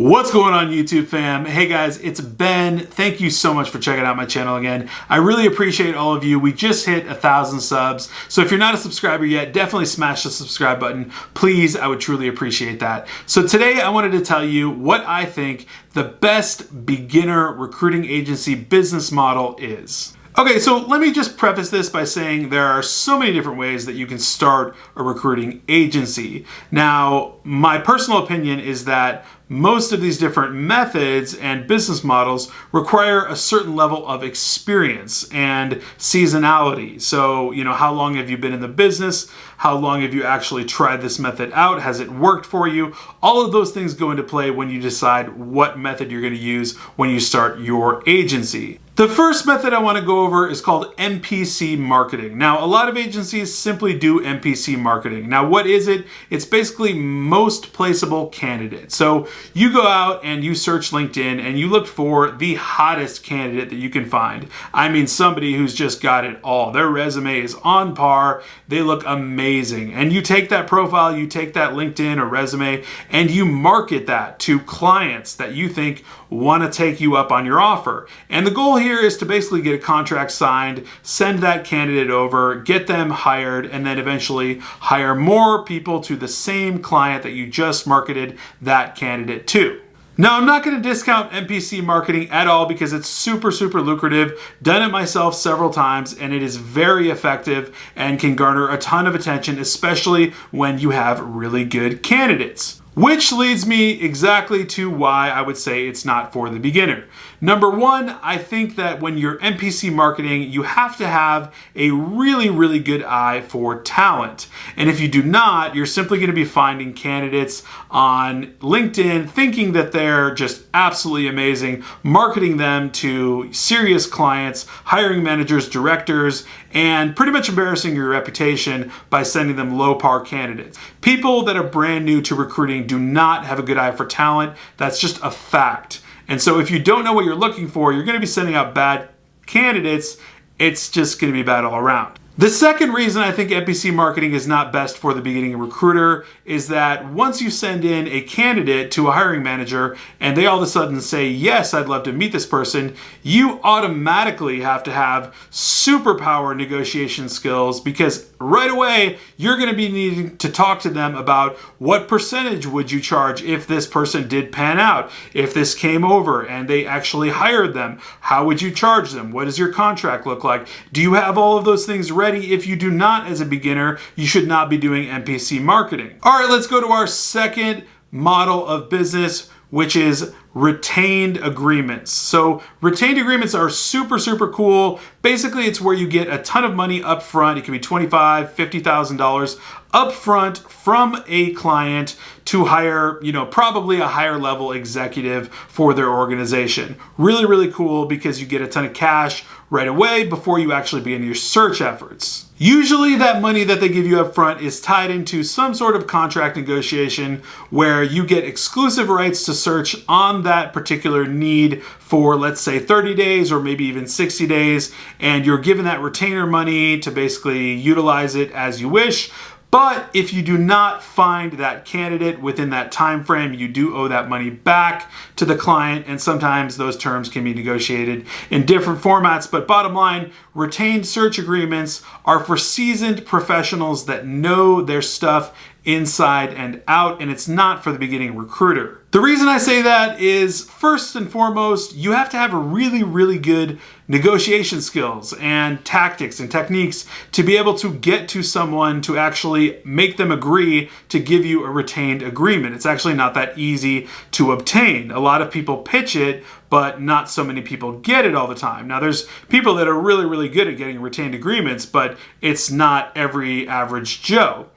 What's going on, YouTube fam? Hey guys, it's Ben. Thank you so much for checking out my channel again. I really appreciate all of you. We just hit 1,000 subs. So if you're not a subscriber yet, definitely smash the subscribe button. Please, I would truly appreciate that. So today I wanted to tell you what I think the best beginner recruiting agency business model is. Okay, so let me just preface this by saying there are so many different ways that you can start a recruiting agency. Now, my personal opinion is that most of these different methods and business models require a certain level of experience and seasonality. So, how long have you been in the business? How long have you actually tried this method out? Has it worked for you? All of those things go into play when you decide what method you're going to use when you start your agency. The first method I want to go over is called NPC Marketing. Now, a lot of agencies simply do NPC Marketing. Now, what is it? It's basically most placeable candidate. So you go out and you search LinkedIn and you look for the hottest candidate that you can find. I mean, somebody who's just got it all. Their resume is on par. They look amazing. And you take that profile, you take that LinkedIn or resume, and you market that to clients that you think want to take you up on your offer. And the goal here is to basically get a contract signed, send that candidate over, get them hired, and then eventually hire more people to the same client that you just marketed that candidate to. Now, I'm not going to discount NPC marketing at all because it's super lucrative. Done it myself several times, and it is very effective and can garner a ton of attention, especially when you have really good candidates. Which leads me exactly to why I would say it's not for the beginner. Number one, I think that when you're NPC marketing, you have to have a really good eye for talent. And if you do not, you're simply going to be finding candidates on LinkedIn thinking that they're just absolutely amazing, marketing them to serious clients, hiring managers, directors, and pretty much embarrassing your reputation by sending them low-par candidates. People that are brand new to recruiting do not have a good eye for talent. That's just a fact. And so if you don't know what you're looking for, you're going to be sending out bad candidates. It's just going to be bad all around. The second reason I think NPC marketing is not best for the beginning recruiter is that once you send in a candidate to a hiring manager and they all of a sudden say, yes, I'd love to meet this person, you automatically have to have superpower negotiation skills because right away you're going to be needing to talk to them about what percentage would you charge if this person did pan out, if this came over and they actually hired them, how would you charge them? What does your contract look like? Do you have all of those things ready? If you do not, as a beginner, you should not be doing NPC marketing. All right, let's go to our second model of business, which is retained agreements. So retained agreements are super cool. Basically, it's where you get a ton of money up front. It can be $25,000, $50,000 up front from a client to hire, probably a higher level executive for their organization. Really cool because you get a ton of cash right away before you actually begin your search efforts. Usually that money that they give you up front is tied into some sort of contract negotiation where you get exclusive rights to search on that particular need for, let's say, 30 days or maybe even 60 days, and you're given that retainer money to basically utilize it as you wish. But if you do not find that candidate within that time frame, you do owe that money back to the client, and sometimes those terms can be negotiated in different formats. But bottom line, retained search agreements are for seasoned professionals that know their stuff inside and out, and it's not for the beginning recruiter. The reason I say that is, first and foremost, you have to have a really good negotiation skills and tactics and techniques to be able to get to someone to actually make them agree to give you a retained agreement. It's actually not that easy to obtain. A lot of people pitch it, but not so many people get it all the time. Now, there's people that are really good at getting retained agreements, but it's not every average Joe.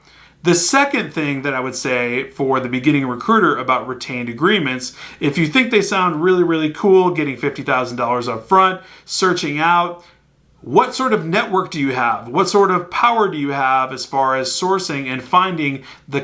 The second thing that I would say for the beginning recruiter about retained agreements, if you think they sound really cool, getting $50,000 up front, searching out, what sort of network do you have? What sort of power do you have as far as sourcing and finding the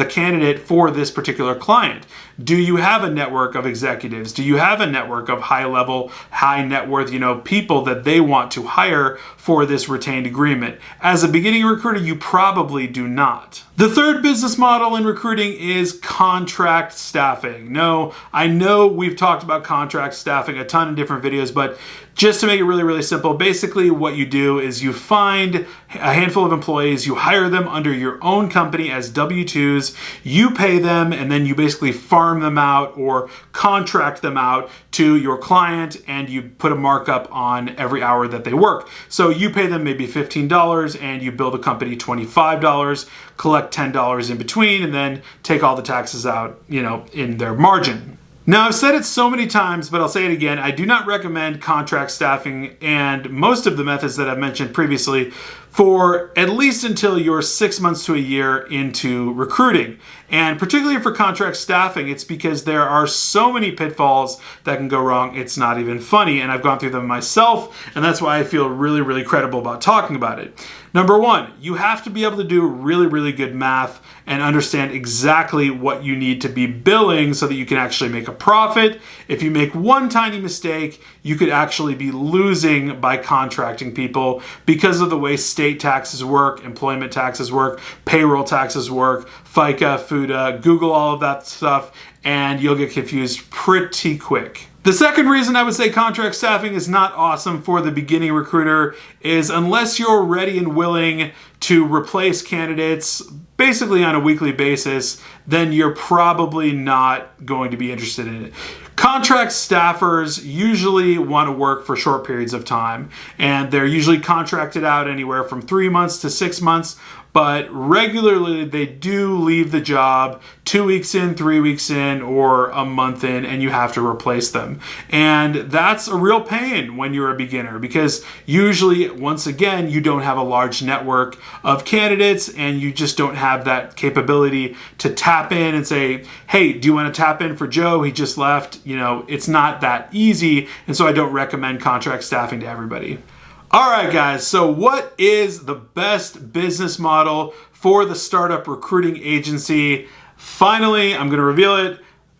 candidate for this particular client? Do you have a network of executives? Do you have a network of high level, high net worth, people that they want to hire for this retained agreement? As a beginning recruiter, you probably do not. The third business model in recruiting is contract staffing. No, I know we've talked about contract staffing a ton in different videos, but just to make it really, really simple, basically what you do is you find a handful of employees, you hire them under your own company as W-2s, you pay them, and then you basically farm them out or contract them out to your client, and you put a markup on every hour that they work. So you pay them maybe $15 and you bill the company $25, collect $10 in between, and then take all the taxes out, in their margin. Now, I've said it so many times, but I'll say it again. I do not recommend contract staffing and most of the methods that I've mentioned previously for at least until you're 6 months to a year into recruiting. And particularly for contract staffing, it's because there are so many pitfalls that can go wrong, it's not even funny. And I've gone through them myself, and that's why I feel really, really credible about talking about it. Number one, you have to be able to do really, really good math and understand exactly what you need to be billing so that you can actually make a profit. If you make one tiny mistake, you could actually be losing by contracting people because of the way state taxes work, employment taxes work, payroll taxes work, FICA, FUTA, Google all of that stuff, and you'll get confused pretty quick. The second reason I would say contract staffing is not awesome for the beginning recruiter is unless you're ready and willing to replace candidates basically on a weekly basis, then you're probably not going to be interested in it. Contract staffers usually want to work for short periods of time, and they're usually contracted out anywhere from 3 months to 6 months, but regularly they do leave the job 2 weeks in, 3 weeks in, or a month in, and you have to replace them. And that's a real pain when you're a beginner because usually, once again, you don't have a large network of candidates and you just don't have that capability to tap in and say, hey, do you want to tap in for Joe? He just left. It's not that easy, and so I don't recommend contract staffing to everybody. All right, guys, so what is the best business model for the startup recruiting agency? Finally, I'm going to reveal it.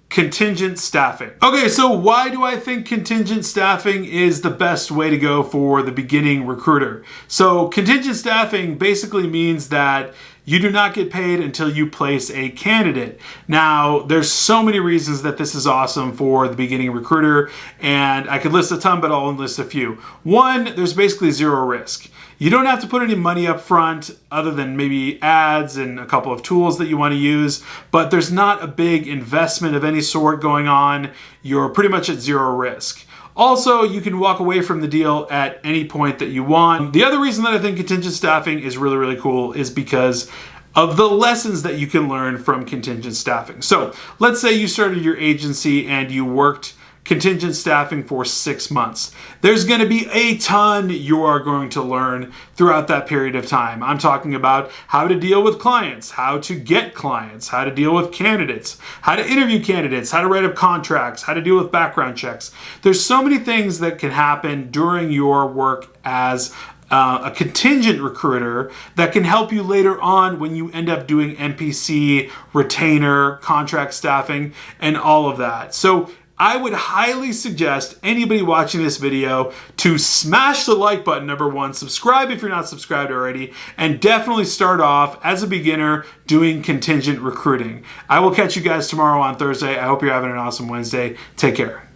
Contingent staffing. Okay, so why do I think contingent staffing is the best way to go for the beginning recruiter? So contingent staffing basically means that you do not get paid until you place a candidate. Now, there's so many reasons that this is awesome for the beginning recruiter, and I could list a ton, but I'll only list a few. One, there's basically zero risk. You don't have to put any money up front other than maybe ads and a couple of tools that you want to use, but there's not a big investment of any sort going on. You're pretty much at zero risk. Also, you can walk away from the deal at any point that you want. The other reason that I think contingent staffing is really, really cool is because of the lessons that you can learn from contingent staffing. So let's say you started your agency and you worked contingent staffing for 6 months. There's going to be a ton you are going to learn throughout that period of time. I'm talking about how to deal with clients, how to get clients, how to deal with candidates, how to interview candidates, how to write up contracts, how to deal with background checks. There's so many things that can happen during your work as a contingent recruiter that can help you later on when you end up doing NPC, retainer, contract staffing, and all of that. So I would highly suggest anybody watching this video to smash the like button, number one, subscribe if you're not subscribed already, and definitely start off as a beginner doing contingent recruiting. I will catch you guys tomorrow on Thursday. I hope you're having an awesome Wednesday. Take care.